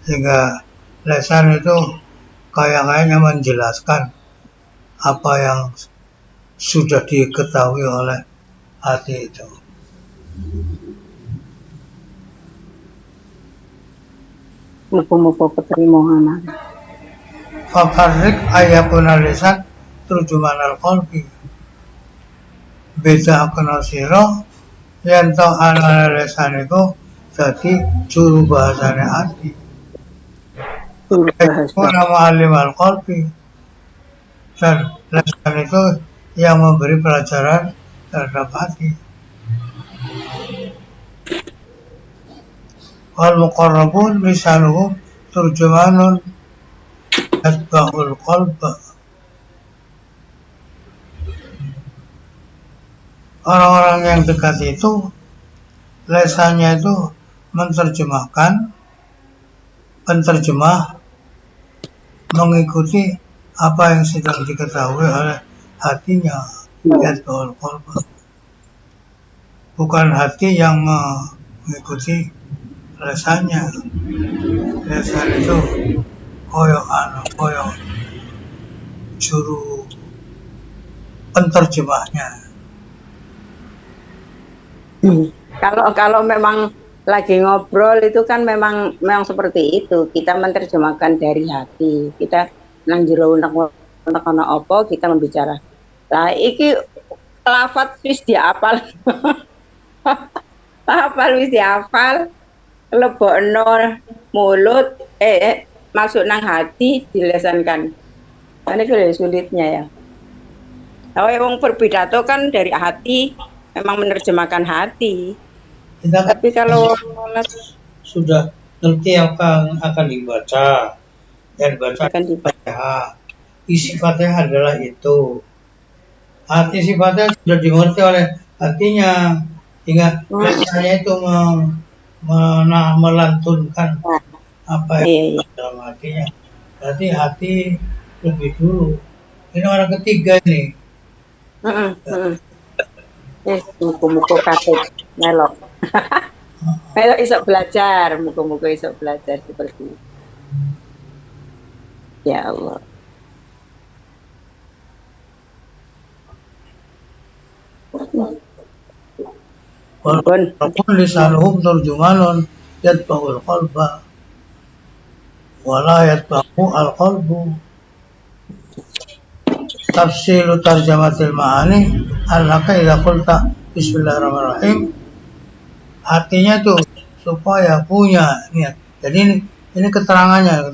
[SPEAKER 1] sehingga lesan itu kayaknya menjelaskan apa yang sudah diketahui oleh hati itu.
[SPEAKER 2] Muka-muka keterimoan.
[SPEAKER 1] Fafarrik ayakuna lisan turjuman al-qalbi. Beda akuna siro yang tau ana lesan itu jadi juru bahasanya hati. Nama alim al-qalbi. Dan lesan itu yang memberi pelajaran terhadap hati. Wal muqarrabun lisanuhum turjumanun yatba'ul qalba. Orang-orang yang dekat itu lesannya itu penterjemah mengikuti apa yang sedang diketahui oleh hatinya, yatba'ul qalba. Bukan hati yang mengikuti lesannya. Lesan itu koyo juru penterjemahnya.
[SPEAKER 2] Kalau memang lagi ngobrol itu kan memang seperti itu. Kita menerjemahkan dari hati. Kita nang jero unek-unek ana apa kita membicara. Lah iki lafaz wis diapal. Hafal wis dihafal, lebokno mulut, masuk nang hati dilesankan. Ini sudah sulitnya ya. Kalau wong berpidato kan dari hati, memang menerjemahkan hati.
[SPEAKER 1] Kita
[SPEAKER 2] Tapi kalau
[SPEAKER 1] sudah ngerti apa yang akan dibaca dan baca
[SPEAKER 2] akan dibaca.
[SPEAKER 1] Fatihah. Isi Fatihah adalah itu. Arti sifatnya sudah dimengerti oleh hatinya, hingga biasanya itu melantunkan apa yang dalam hatinya. Berarti hati lebih dulu. Ini orang ketiga ini.
[SPEAKER 2] Muka-muka katut melok. Melok isok belajar, muka-muka isok belajar seperti itu. Ya Allah.
[SPEAKER 1] Walaupun lisanuhum turjumanun yatba'ul qalba wala yatba'u al-qalbu. Tafsilu tarjamatil ma'ani annaka idza qulta bismillahirrahmanirrahim, artinya tuh supaya punya niat. Jadi ini keterangannya.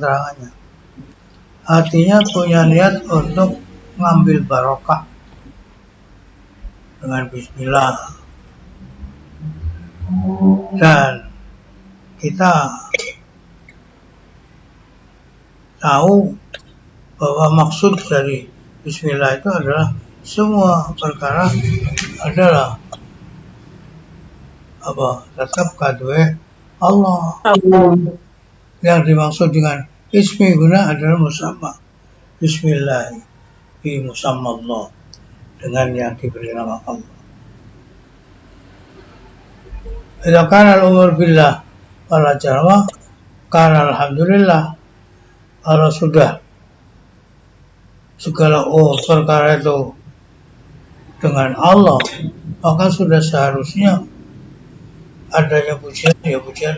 [SPEAKER 1] Artinya punya niat untuk mengambil barokah dengan bismillah. Dan kita tahu bahwa maksud dari bismillah itu adalah semua perkara adalah tetap kadue Allah. Yang dimaksud dengan ismi guna adalah musamma. Bismillah bi musamma Allah, dengan yang diberi nama Allah. Idza kana al-umur billah wala jarama kana alhamdulillah. Kalau sudah segala perkara itu dengan Allah, maka sudah seharusnya adanya pujian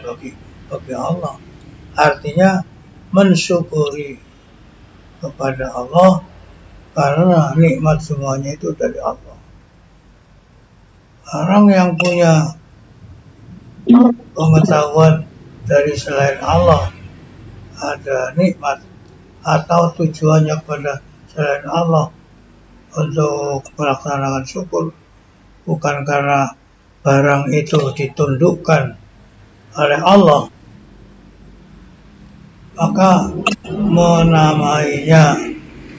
[SPEAKER 1] bagi Allah. Artinya mensyukuri kepada Allah karena nikmat semuanya itu dari Allah. Orang yang punya pengetahuan dari selain Allah, ada nikmat atau tujuannya kepada selain Allah untuk melaksanakan syukur, bukan karena barang itu ditundukkan oleh Allah, maka menamainya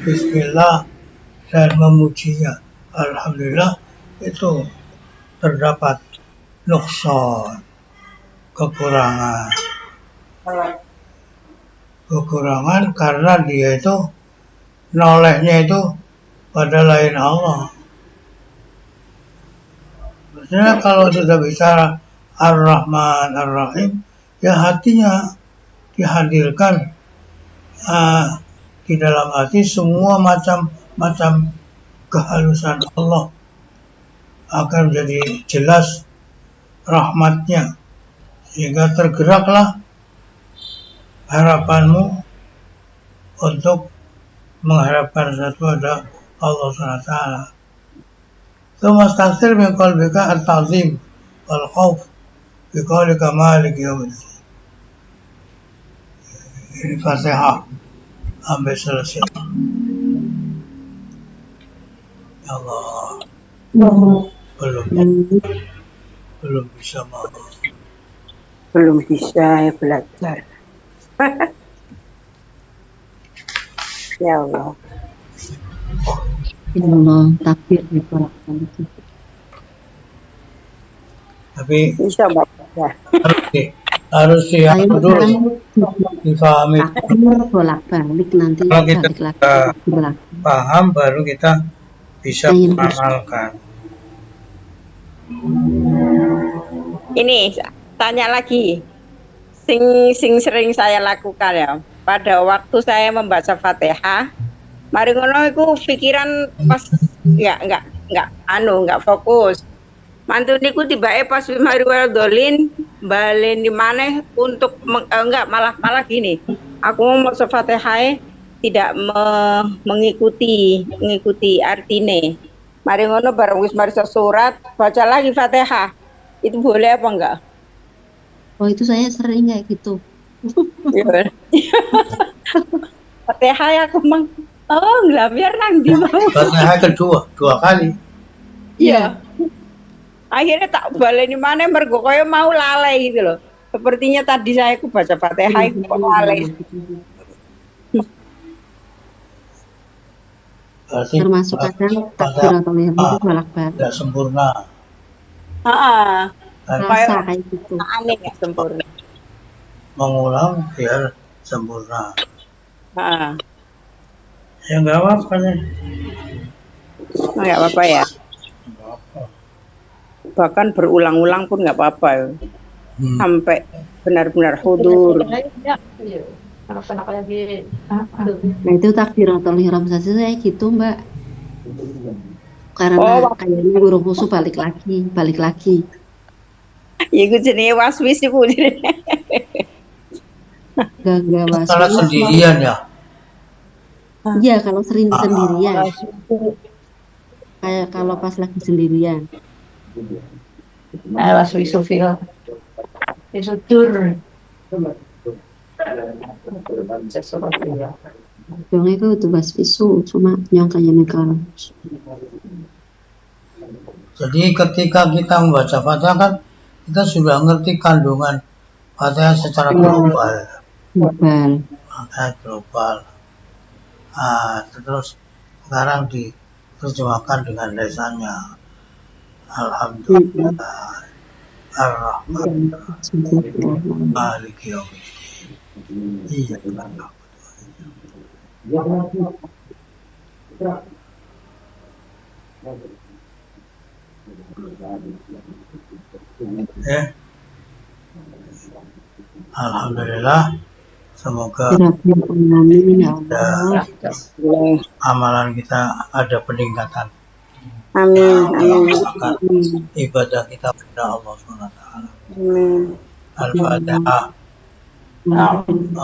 [SPEAKER 1] bismillah dan memujinya alhamdulillah itu terdapat nukson, kekurangan karena dia itu nolehnya itu pada lain Allah. Maksudnya kalau sudah bicara Ar-Rahman Ar-Rahim, ya hatinya dihadirkan di dalam hati semua macam kehalusan Allah akan menjadi jelas rahmatnya, sehingga tergeraklah harapanmu untuk mengharapkan sesuatu pada Allah SWT. Tsumma staghfir min qalbika at-ta'zim wal khauf bi qawlika malik yaumiddin. Ini Fatihah sampai selesai. Ya Allah, belum bisa
[SPEAKER 2] belum bisa ya belajar. Ya Allah.
[SPEAKER 3] Ya Allah, takbir dibolak-balik.
[SPEAKER 1] Tapi
[SPEAKER 2] Bisa Bapak. Ya.
[SPEAKER 1] harus
[SPEAKER 3] Saya
[SPEAKER 1] dulu
[SPEAKER 3] sekarang
[SPEAKER 1] difahami.
[SPEAKER 3] takbir bolak-balik, nanti
[SPEAKER 1] Kalau kita
[SPEAKER 3] balik lagi takbir lagi.
[SPEAKER 1] paham baru kita bisa
[SPEAKER 3] Ayo,
[SPEAKER 1] mengamalkan.
[SPEAKER 2] Ini tanya lagi. Sing sering saya lakukan ya. Pada waktu saya membaca Fatihah, mari ngono iku pikiran pas enggak fokus. Mantu niku tibake pas mari dolin baleni maneh untuk enggak malah gini. Aku mau maca Fatihah tidak mengikuti artine. Mari ngono bareng wis maca surat, baca lagi Fatihah. Itu boleh apa enggak?
[SPEAKER 3] Oh, itu saya sering kayak gitu.
[SPEAKER 2] Fatihah aku mang. Oh, enggak biar nang di mau.
[SPEAKER 1] Fatihah dua kali.
[SPEAKER 2] Iya. Akhirnya tak baleni maneh mergo kaya mau lalai gitu loh. Sepertinya tadi saya ku baca Fatihah kok lalai.
[SPEAKER 1] Berarti
[SPEAKER 3] Termasuk kadang takbiratul ihram itu bolak-balik.
[SPEAKER 1] tidak sempurna.
[SPEAKER 2] Heeh.
[SPEAKER 3] Rasa kayak gitu.
[SPEAKER 2] Aneh enggak sempurna.
[SPEAKER 1] Mengulang biar sempurna.
[SPEAKER 2] Heeh.
[SPEAKER 1] Ya nggak apa-apa nih.
[SPEAKER 2] Enggak apa-apa ya.
[SPEAKER 1] Nggak apa.
[SPEAKER 2] Bahkan berulang-ulang pun enggak apa-apa ya. Sampai benar-benar hudur.
[SPEAKER 3] Nah, itu takbiratul ihram saja saya gitu, Mbak. Karena kayaknya burung khusus balik lagi.
[SPEAKER 2] Ya gue jenenge waswis iku.
[SPEAKER 3] Enggak waswis.
[SPEAKER 1] Kalau sendirian ya.
[SPEAKER 3] Iya, kalau sendirian. Kayak kalau pas lagi sendirian.
[SPEAKER 4] Waswis fil. Isudur.
[SPEAKER 3] Yang itu tugas visu cuma yang kayak negara.
[SPEAKER 1] Jadi ketika kita membaca Fatihah kan kita sudah ngerti kandungan Fatihah secara global. Fatihah global. Terus sekarang diterjemahkan dengan lesannya. Alhamdulillah. Ar-Rahman. Maliki yaumiddin. Iya, benar. Ya. Alhamdulillah. Semoga amalan kita ada peningkatan.
[SPEAKER 2] Amin.
[SPEAKER 1] Ibadah kita kepada Allah SWT.
[SPEAKER 2] Amin.
[SPEAKER 1] Al-Fatihah.
[SPEAKER 4] Amin.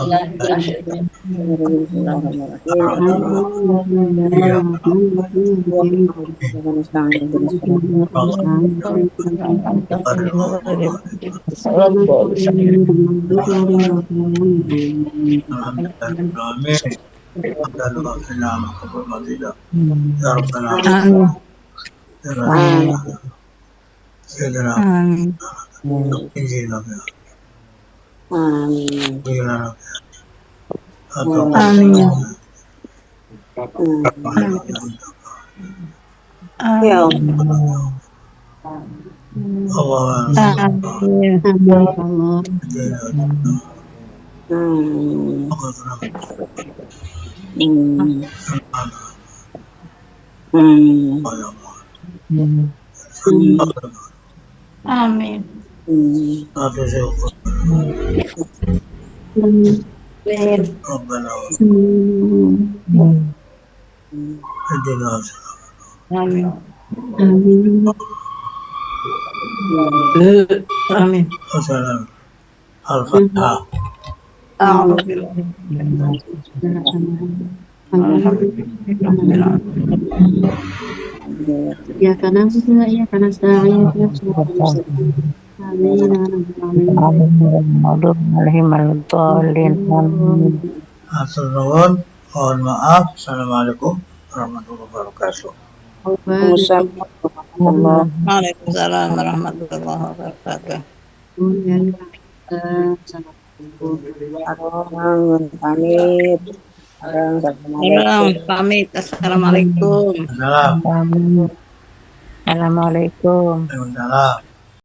[SPEAKER 1] ربنا اهدنا
[SPEAKER 4] Amin.
[SPEAKER 1] وسلام الفاتحة
[SPEAKER 3] Ya karena saya
[SPEAKER 1] Atur mohon maaf. Assalamualaikum warahmatullahi wabarakatuh.
[SPEAKER 4] Waalaikumsalam warahmatullahi wabarakatuh.
[SPEAKER 2] Pamit.
[SPEAKER 4] Salam, pamit. Assalamualaikum.
[SPEAKER 1] Salam.
[SPEAKER 4] Assalamualaikum.
[SPEAKER 1] Waalaikumsalam.